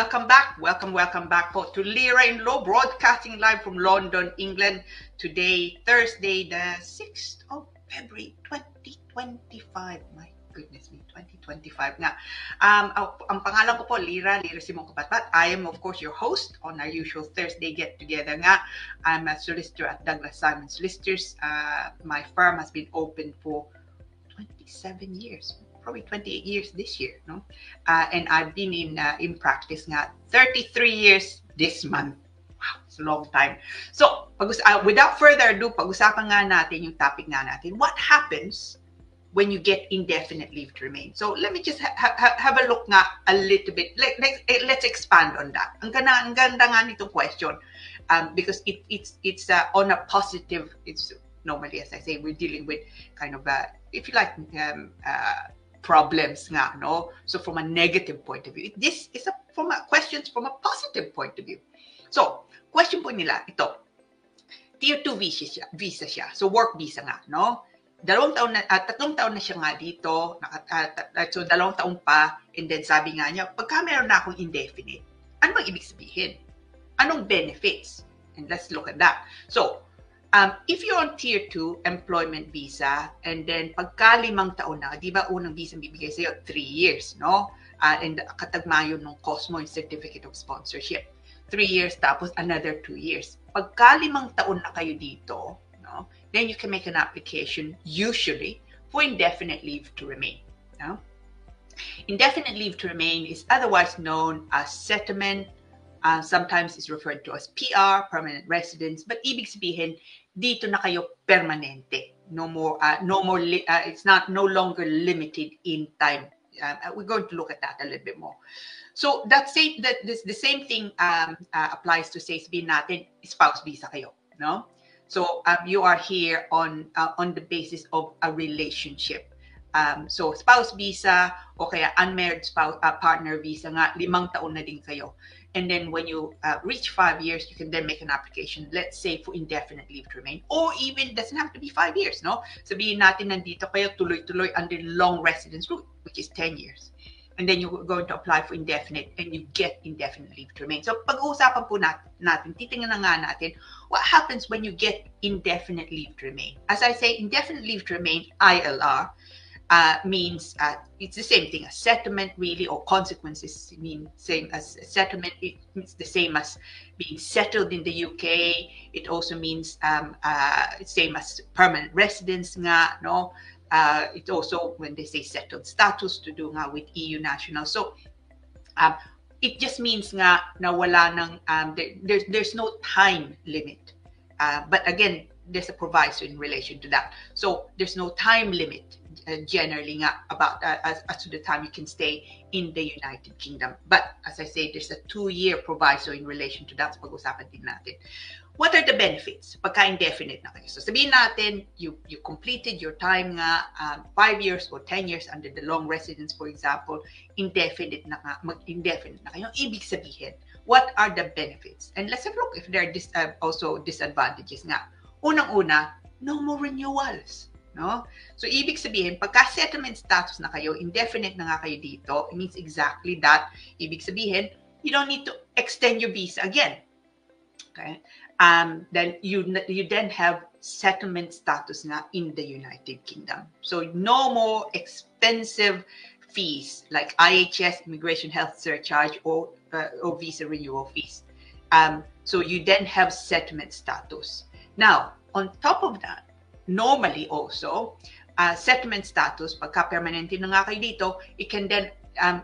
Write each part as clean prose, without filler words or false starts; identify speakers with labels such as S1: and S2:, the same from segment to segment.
S1: welcome back. Welcome back po to Lira in Law, broadcasting live from London, England. Today, Thursday, the 6th of February, 2025. My goodness me, 2025 nga. Ang pangalan ko po, Lira Simon Kabatbat. I am, of course, your host on our usual Thursday get-together nga. I'm a solicitor at Douglas Simon Solicitors. My firm has been open for 27 years. Probably 28 years this year, no? And I've been in practice nga 33 years this month. Wow, it's a long time. So, without further ado, pag-usapan nga natin yung topic nga natin. What happens when you get indefinite leave to remain? So, let me just have a look nga a little bit. Let's expand on that. Ang ganda nga nitong question because it's on a positive. It's normally, as I say, we're dealing with kind of if you like, problems nga, no? So from a negative point of view, this is questions from a positive point of view. So, question po nila, ito, Tier 2 visa siya. So, work visa nga, no? 3 taon na siya nga dito, so 2 taon pa, and then sabi nga niya, pagka meron na akong indefinite, ano bang ibig sabihin? Anong benefits? And let's look at that. So, if you're on Tier 2 employment visa, and then pagka 5 taon na, di ba unang visa bibigay sa'yo 3 years, no? And katagma yun ng COSMO, yung Certificate of Sponsorship. 3 years, tapos another 2 years. Pagka 5 taon na kayo dito, no? Then you can make an application, usually, for indefinite leave to remain. No? Indefinite leave to remain is otherwise known as settlement. Sometimes it's referred to as PR, permanent residence, but ibig sabihin, dito na kayo permanente. No more, it's no longer limited in time. We're going to look at that a little bit more. So the same thing applies to say sabihin natin, spouse visa kayo, no? So you are here on the basis of a relationship. So spouse visa o kaya unmarried spouse partner visa nga 5 taon na din kayo. And then when you reach 5 years, you can then make an application, let's say for indefinite leave to remain, or even doesn't have to be 5 years, no? Sabihin natin nandito kayo tuloy-tuloy under long residence route, which is 10 years. And then you're going to apply for indefinite and you get indefinite leave to remain. So pag-uusapan po natin, titingnan na nga natin, what happens when you get indefinite leave to remain? As I say, indefinite leave to remain, ILR, means it's the same thing as settlement, really, or consequences mean same as settlement. It's the same as being settled in the UK. It also means same as permanent residence nga, no? It also, when they say settled status, to do nga with EU nationals. So it just means nga na wala ng there's no time limit. But again, there's a proviso in relation to that. So there's no time limit generally nga about as to the time you can stay in the United Kingdom. But as I say, there's a 2-year proviso in relation to that. So pag-usapan din natin. What are the benefits pagka indefinite na kayo? So sabihin natin, you completed your time nga 5 years or 10 years under the long residence, for example, indefinite na mag-indefinite na kayo. Ibig sabihin, what are the benefits? And let's have a look if there are also disadvantages nga. Unang-una, no more renewals. No? So, ibig sabihin, pagka settlement status na kayo, indefinite na nga kayo dito, it means exactly that. Ibig sabihin, you don't need to extend your visa again. Okay? Then you then have settlement status na in the United Kingdom. So, no more expensive fees like IHS, Immigration Health Surcharge, or visa renewal fees. So, you then have settlement status. Now, on top of that, normally also, settlement status, pagka permanente na nga kayo dito, it can then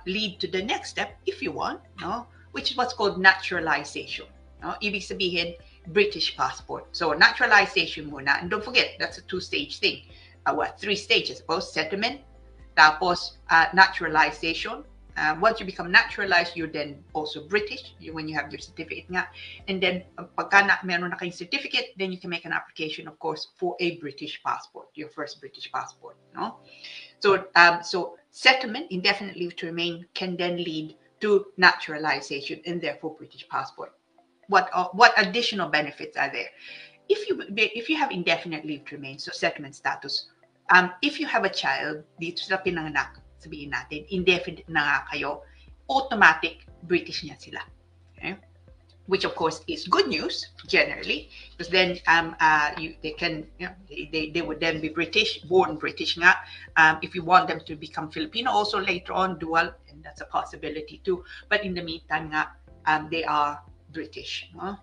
S1: lead to the next step, if you want, no? Which is what's called naturalization. No? Ibig sabihin, British passport. So, naturalization muna. And don't forget, that's a 2-stage thing. 3 stages, I suppose. Settlement, tapos naturalization. Once you become naturalized, you're then also British when you have your certificate nga. And then, pagka meron na kayong certificate, then you can make an application, of course, for a British passport, your first British passport. No? So, settlement, indefinite leave to remain, can then lead to naturalization and therefore British passport. What additional benefits are there? If you have indefinite leave to remain, so settlement status, if you have a child dito sa pinanganak, sabihin natin, indefinite na nga kayo, automatic British niya sila. Okay? Which of course is good news generally, because then they can, you know, they would then be British, born British nga. If you want them to become Filipino also later on, dual, and that's a possibility too. But in the meantime nga, they are British. No?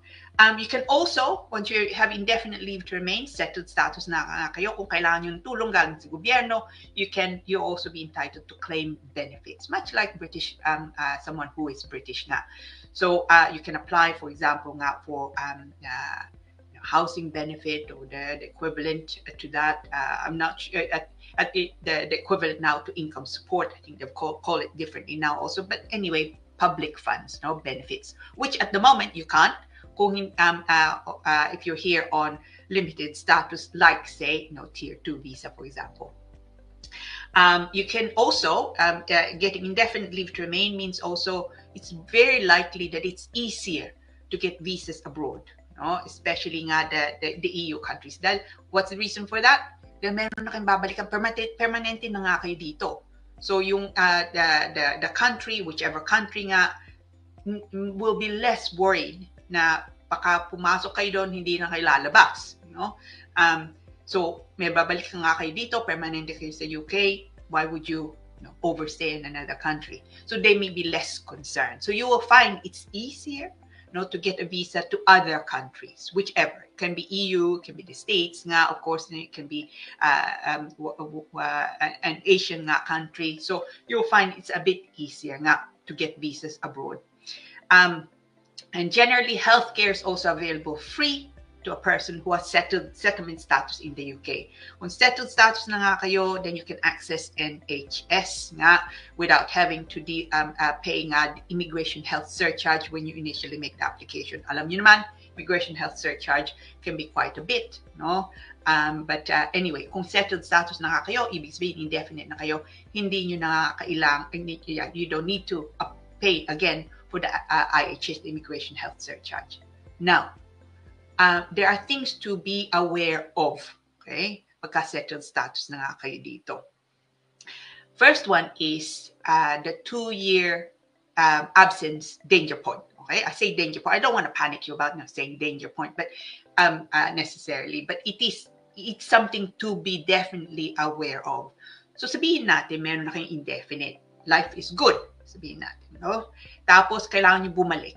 S1: You can also, once you have indefinite leave to remain, settled status na kayo, kung kailangan yung tulong galing sa gobyerno, you also be entitled to claim benefits, much like British, someone who is British nga. So you can apply, for example, nga for housing benefit or the equivalent to that. I'm not sure the equivalent now to income support. I think they call it differently now also. But anyway, public funds, no benefits, which at the moment you can't. If you're here on limited status, like say, tier 2 visa, for example. You can also, getting indefinite leave to remain means also it's very likely that it's easier to get visas abroad, no? Especially nga the EU countries. Dahil, what's the reason for that? Dahil meron na kayong babalikan, permanente na nga kayo dito. So yung the country, whichever country nga, will be less worried na baka pumasok kayo doon, hindi na kayo lalabas. No? So, may babalik ka nga kayo dito, permanente kayo sa UK, why would you, overstay in another country? So, they may be less concerned. So, you will find it's easier to get a visa to other countries, whichever. It can be EU, it can be the States, nga, of course, it can be an Asian nga country. So, you'll find it's a bit easier nga to get visas abroad. And generally, healthcare is also available free to a person who has settlement status in the UK. When settled status na nga kayo, then you can access NHS nga without having to pay nga immigration health surcharge when you initially make the application. Alam niyo naman, immigration health surcharge can be quite a bit, no? But anyway, kung settled status na nga kayo, ibig sabihin indefinite na kayo, hindi nyo na you don't need to pay again for the IHS, the immigration health surcharge. Now, there are things to be aware of, okay? Pagka-settled status na nga kayo dito. First one is the 2-year absence danger point, okay? I say danger point. I don't want to panic you about saying danger point, but necessarily. But it's something to be definitely aware of. So sabihin natin, meron na kayong indefinite. Life is good, sabihin natin. No? Tapos, kailangan nyo bumalik.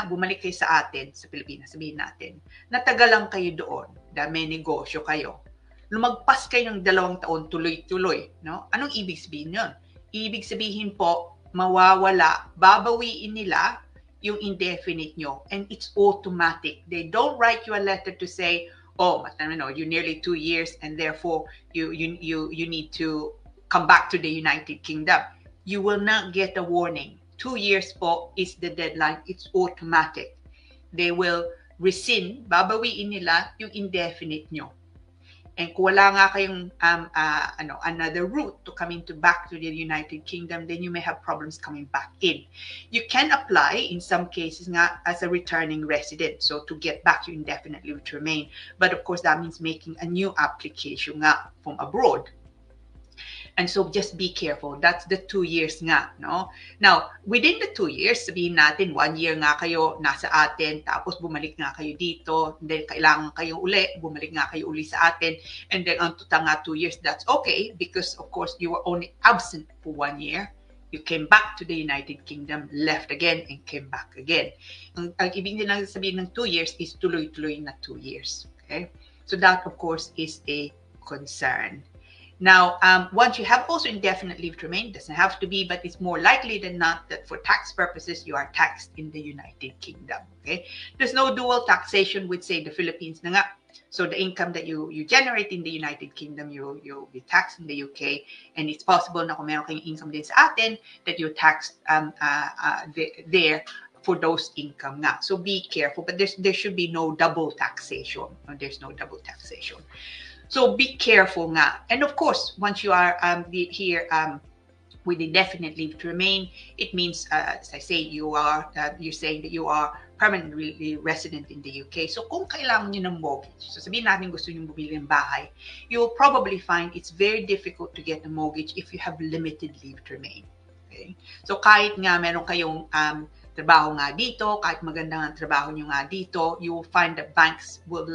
S1: Bumalik kayo sa atin, sa Pilipinas, sabihin natin. Natagalan kayo doon, dahil may negosyo kayo. Lumagpas kayo ng 2 taon, tuloy-tuloy. No? Anong ibig sabihin yun? Ibig sabihin po, mawawala, babawiin nila yung indefinite nyo, and it's automatic. They don't write you a letter to say, oh, you're nearly 2 years, and therefore, you need to come back to the United Kingdom. You will not get a warning. 2 years po is the deadline. It's automatic. They will rescind, babawiin nila yung indefinite nyo. And kung wala nga kayong another route to coming back to the United Kingdom, then you may have problems coming back in. You can apply in some cases nga as a returning resident, so to get back you indefinitely to remain. But of course, that means making a new application nga from abroad. And so just be careful. That's the 2 years nga, no? Now, within the 2 years, sabihin natin, 1 year nga kayo nasa atin, tapos bumalik nga kayo dito, and then kailangan kayo uli, bumalik nga kayo uli sa atin, and then ang tuta nga 2 years, that's okay, because of course, you were only absent for 1 year. You came back to the United Kingdom, left again, and came back again. Ang ibig nila sabihin ng 2 years is tuloy-tuloy na 2 years. Okay? So that, of course, is a concern. Now, once you have also indefinite leave to remain, doesn't have to be, but it's more likely than not that for tax purposes, you are taxed in the United Kingdom. Okay, there's no dual taxation with, say, the Philippines na nga. So the income that you generate in the United Kingdom, you'll be taxed in the UK, and it's possible na kung meron kayong income din sa atin that you're taxed there for those income nga. So be careful, but there should be no double taxation. There's no double taxation. So be careful nga. And of course, once you are here with indefinite leave to remain, it means, as I say, you're saying that you are permanently resident in the UK. So kung kailangan nyo ng mortgage, so sabihin natin gusto nyo bumili ng bahay, you will probably find it's very difficult to get a mortgage if you have limited leave to remain. Okay? So kahit nga meron kayong trabaho nga dito, kahit maganda ang trabaho nyo nga dito, you will find that banks will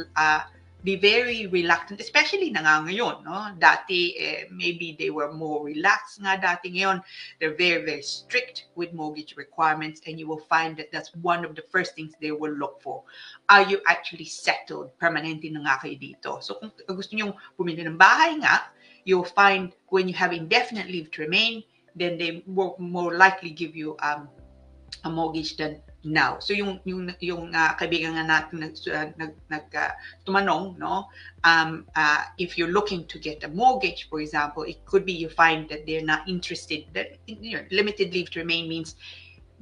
S1: be very reluctant, especially na nga ngayon, no? Dati, maybe they were more relaxed nga dati. Ngayon, they're very, very strict with mortgage requirements, and you will find that that's one of the first things they will look for. Are you actually settled? Permanente na nga kayo dito. So kung gusto nyo bumili ng bahay nga, you'll find when you have indefinite leave to remain, then they will more likely give you a mortgage than now. So yung kaibigan nga natin tumanong, no? If you're looking to get a mortgage, for example, it could be you find that they're not interested. That limited leave to remain means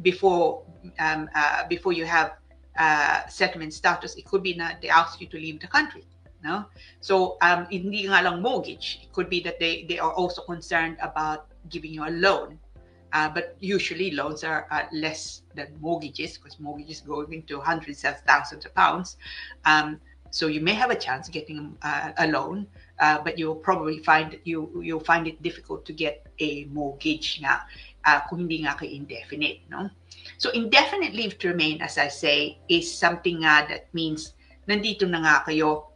S1: before you have settlement status, it could be that they ask you to leave the country. No? So hindi nga lang mortgage. It could be that they are also concerned about giving you a loan. But usually loans are less than mortgages, because mortgages go into hundreds of thousands of pounds. So you may have a chance getting a loan, but you'll probably find you'll find it difficult to get a mortgage nga kung hindi nga kayo indefinite. No? So indefinite leave to remain, as I say, is something that means nandito na nga kayo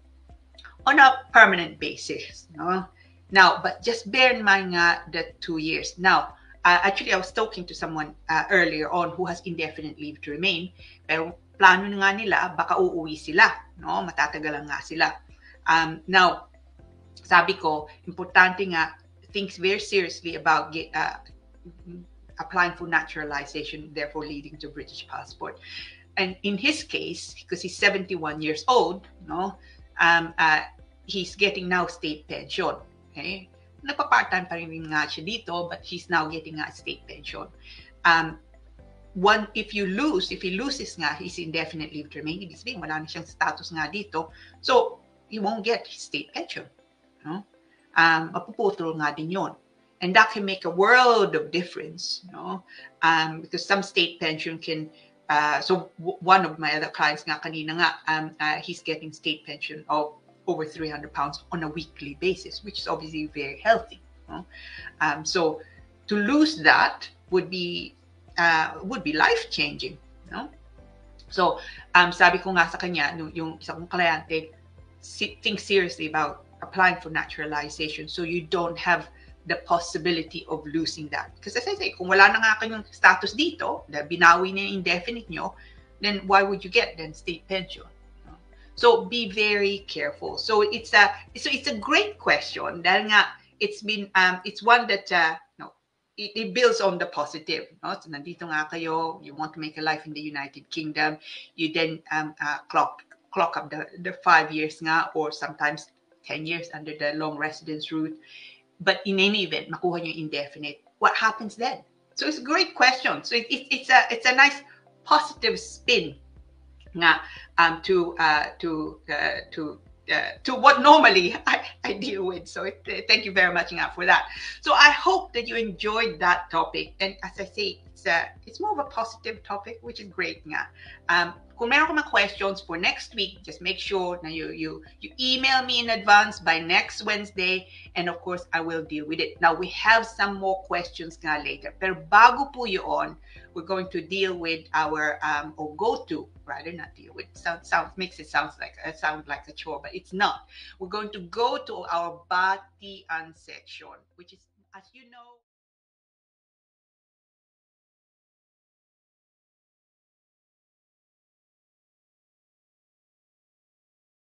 S1: on a permanent basis. No? Now, but just bear in mind that 2 years. Now, actually, I was talking to someone earlier on who has indefinite leave to remain. Pero plano nga nila, baka uuwi sila. No? Matatagalan nga sila. Now, sabi ko, importante nga, think very seriously about applying for naturalization, therefore leading to British passport. And in his case, because he's 71 years old, no, he's getting now state pension. Okay? Nagpa-part-time pa rin nga siya dito, but he's now getting a state pension. If he loses nga his indefinite leave to remain, ibig sabihin, wala na siyang status nga dito, so he won't get his state pension. No? Mapuputol nga din yun. And that can make a world of difference, no? Because some state pension can, so one of my other clients nga kanina nga, he's getting state pension of over £300 on a weekly basis, which is obviously very healthy. No? So to lose that would be life-changing. No? So sabi ko nga sa kanya, yung isa kong kliyente, think seriously about applying for naturalization so you don't have the possibility of losing that. Because as I say, kung wala na nga kayong status dito, na binawi na yung indefinite nyo, then why would you get then state pension? So be very careful. So it's a great question. Dahil nga it's one that it builds on the positive. No? So nandito nga kayo, you want to make a life in the United Kingdom, you then clock up the 5 years nga, or sometimes 10 years under the long residence route. But in any event, makuha nyo indefinite. What happens then? So it's a great question. So it's a nice positive spin nga to what normally I deal with. So thank you very much nga for that. So I hope that you enjoyed that topic. And as I say, it's more of a positive topic, which is great nga. Kung meron ka mga questions for next week, just make sure na you email me in advance by next Wednesday, and of course I will deal with it. Now we have some more questions nga later, pero bago po yun, we're going to deal with our or go to, rather not deal with, makes it sound like a chore, but it's not. We're going to go to our Batian section, which is, as you know,